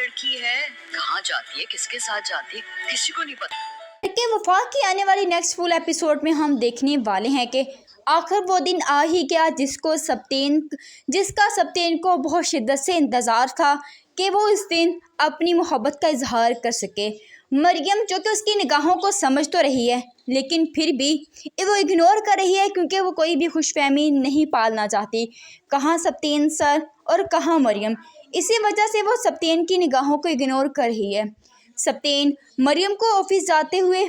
लड़की है, कहाँ जाती है, किसके साथ जाती है, किसी को नहीं पता। के वफा की आने वाली नेक्स्ट फुल एपिसोड में हम देखने वाले हैं कि आखिर वो दिन आ ही गया जिसका सप्तेन को बहुत शिद्दत से इंतज़ार था कि वो इस दिन अपनी मोहब्बत का इजहार कर सके। मरियम जो कि उसकी निगाहों को समझ तो रही है, लेकिन फिर भी वो इग्नोर कर रही है क्योंकि वो कोई भी खुशफहमी नहीं पालना चाहती। कहाँ सप्तेन सर और कहाँ मरियम, इसी वजह से वो सप्तेन की निगाहों को इग्नोर कर रही है। सप्तेन मरियम को ऑफिस जाते हुए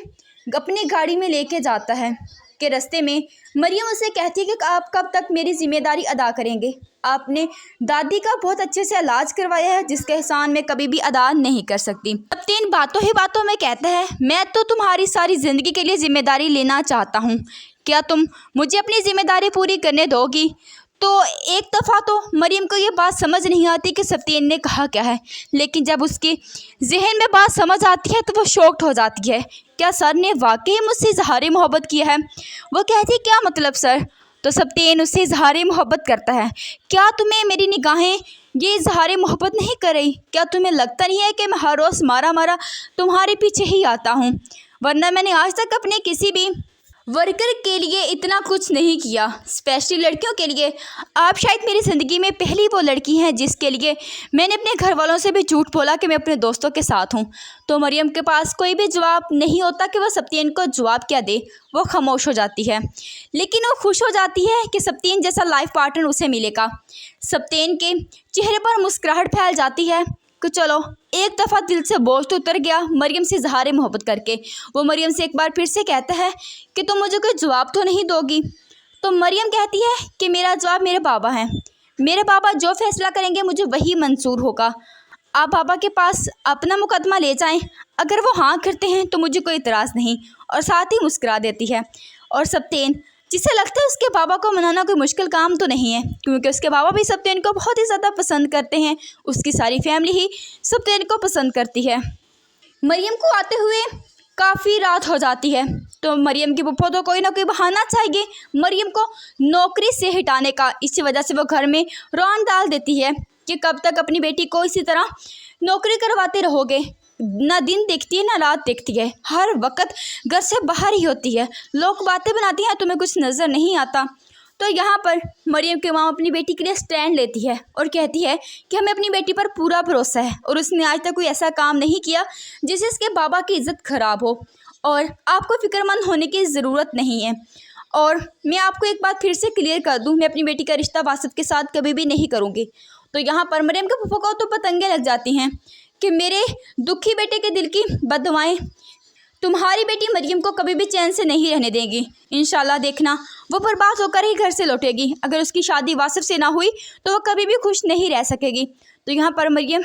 अपनी गाड़ी में लेके जाता है कि रास्ते में मरियम उसे कहती है कि आप कब तक मेरी जिम्मेदारी अदा करेंगे। आपने दादी का बहुत अच्छे से इलाज करवाया है जिसका एहसान मैं कभी भी अदा नहीं कर सकती। सप्तेन बातों ही बातों में कहता है, मैं तो तुम्हारी सारी ज़िंदगी के लिए जिम्मेदारी लेना चाहता हूँ, क्या तुम मुझे अपनी जिम्मेदारी पूरी करने दोगी। तो एक दफ़ा तो मरियम को ये बात समझ नहीं आती कि सप्तेन ने कहा क्या है, लेकिन जब उसके जहन में बात समझ आती है तो वो शॉक्ड हो जाती है। क्या सर ने वाकई मुझसे इजहार मोहब्बत किया है। वो कहती है, क्या मतलब सर। तो सप्तेन उससे इजहार मोहब्बत करता है। क्या तुम्हें मेरी निगाहें ये इजहार मोहब्बत नहीं कर रही? क्या तुम्हें लगता नहीं है कि मैं हर रोज़ मारा मारा तुम्हारे पीछे ही आता हूँ, वरना मैंने आज तक अपने किसी भी वर्कर के लिए इतना कुछ नहीं किया, स्पेशली लड़कियों के लिए। आप शायद मेरी ज़िंदगी में पहली वो लड़की हैं जिसके लिए मैंने अपने घर वालों से भी झूठ बोला कि मैं अपने दोस्तों के साथ हूँ। तो मरियम के पास कोई भी जवाब नहीं होता कि वह सप्तेन को जवाब क्या दे। वो खामोश हो जाती है, लेकिन वो खुश हो जाती है कि सप्तेन जैसा लाइफ पार्टनर उसे मिलेगा। सप्तेन के चेहरे पर मुस्कुराहट फैल जाती है कि चलो एक दफ़ा दिल से बोझ तो उतर गया मरियम से इजहार मोहब्बत करके। वो मरियम से एक बार फिर से कहता है कि तुम मुझे कोई जवाब तो नहीं दोगी। तो मरियम कहती है कि मेरा जवाब मेरे बाबा हैं, मेरे बाबा जो फैसला करेंगे मुझे वही मंजूर होगा। आप बाबा के पास अपना मुकदमा ले जाएं, अगर वो हाँ करते हैं तो मुझे कोई इतराज़ नहीं। और साथ ही मुस्कुरा देती है। और सप्तेन जिसे लगता है उसके बाबा को मनाना कोई मुश्किल काम तो नहीं है, क्योंकि उसके बाबा भी सप्तेन को बहुत ही ज़्यादा पसंद करते हैं। उसकी सारी फैमिली ही सप्तेन को पसंद करती है। मरियम को आते हुए काफ़ी रात हो जाती है, तो मरियम की पप्पो तो कोई ना कोई बहाना चाहिए मरियम को नौकरी से हटाने का। इसी वजह से वो घर में रौन डाल देती है कि कब तक अपनी बेटी को इसी तरह नौकरी करवाते रहोगे। ना दिन देखती है ना रात देखती है, हर वक्त घर से बाहर ही होती है। लोग बातें बनाती हैं, तुम्हें कुछ नज़र नहीं आता। तो यहाँ पर मरियम की माँ अपनी बेटी के लिए स्टैंड लेती है और कहती है कि हमें अपनी बेटी पर पूरा भरोसा है और उसने आज तक कोई ऐसा काम नहीं किया जिससे इसके बाबा की इज़्ज़त ख़राब हो, और आपको फ़िक्रमंद होने की ज़रूरत नहीं है। और मैं आपको एक बात फिर से क्लियर कर दूँ, मैं अपनी बेटी का रिश्ता वासिफ के साथ कभी भी नहीं करूँगी। तो यहाँ पर मरियम के पप्पा को तो पतंगे लग जाती हैं कि मेरे दुखी बेटे के दिल की बददुआएं तुम्हारी बेटी मरियम को कभी भी चैन से नहीं रहने देंगी। इंशाल्लाह देखना वो बर्बाद होकर ही घर से लौटेगी। अगर उसकी शादी वासिफ से ना हुई तो वो कभी भी खुश नहीं रह सकेगी। तो यहाँ पर मरियम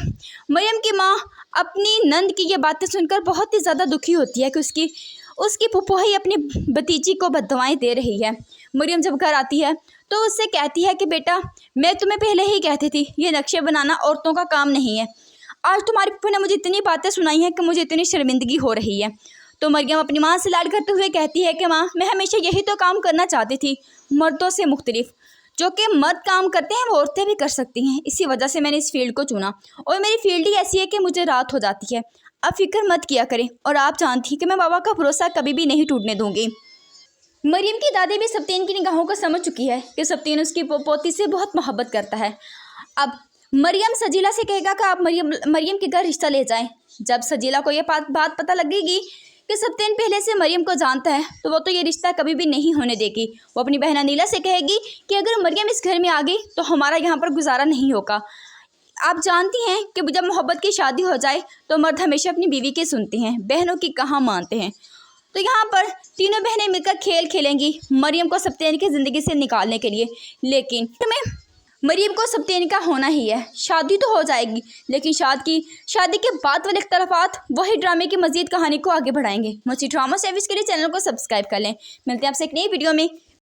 की माँ अपनी नंद की ये बातें सुनकर बहुत ही ज़्यादा दुखी होती है कि उसकी फूफो ही अपनी भतीजी को बद्दुआएं दे रही है। मरियम जब घर आती है तो उससे कहती है कि बेटा, मैं तुम्हें पहले ही कहती थी ये नक्शे बनाना औरतों का काम नहीं है। आज तुम्हारी फूफो ने मुझे इतनी बातें सुनाई हैं कि मुझे इतनी शर्मिंदगी हो रही है। तो मरियम अपनी माँ से लाड करते हुए कहती है कि माँ, मैं हमेशा यही तो काम करना चाहती थी, मर्दों से मुख्तलिफ। जो कि मर्द काम करते हैं वो औरतें भी कर सकती हैं, इसी वजह से मैंने इस फील्ड को चुना और मेरी फील्ड ही ऐसी है कि मुझे रात हो जाती है। अब फिक्र मत किया करें, और आप जानती हैं कि मैं बाबा का भरोसा कभी भी नहीं टूटने दूंगी। मरियम की दादी भी सप्तेन की निगाहों को समझ चुकी है कि सप्तेन उसकी पोती से बहुत मोहब्बत करता है। अब मरियम सजीला से कहेगा कि आप मरियम के घर रिश्ता ले जाएं। जब सजीला को ये बात पता लगेगी कि सप्तेन पहले से मरियम को जानता है तो वो तो ये रिश्ता कभी भी नहीं होने देगी। वो अपनी बहन अनीला से कहेगी कि अगर मरियम इस घर में आ गई तो हमारा यहाँ पर गुजारा नहीं होगा। आप जानती हैं कि जब मोहब्बत की शादी हो जाए तो मर्द हमेशा अपनी बीवी की सुनते हैं, बहनों की कहाँ मानते हैं। तो यहाँ पर तीनों बहनें मिलकर खेल खेलेंगी मरियम को सप्तेन की ज़िंदगी से निकालने के लिए। लेकिन मरियम को सप्तेन का होना ही है। शादी तो हो जाएगी, लेकिन शादी के बाद वाले इख्तलाफात वही ड्रामे की मजीद कहानी को आगे बढ़ाएंगे। मुझे ड्रामा सर्विस के लिए चैनल को सब्सक्राइब कर लें। मिलते हैं आपसे एक नई वीडियो में।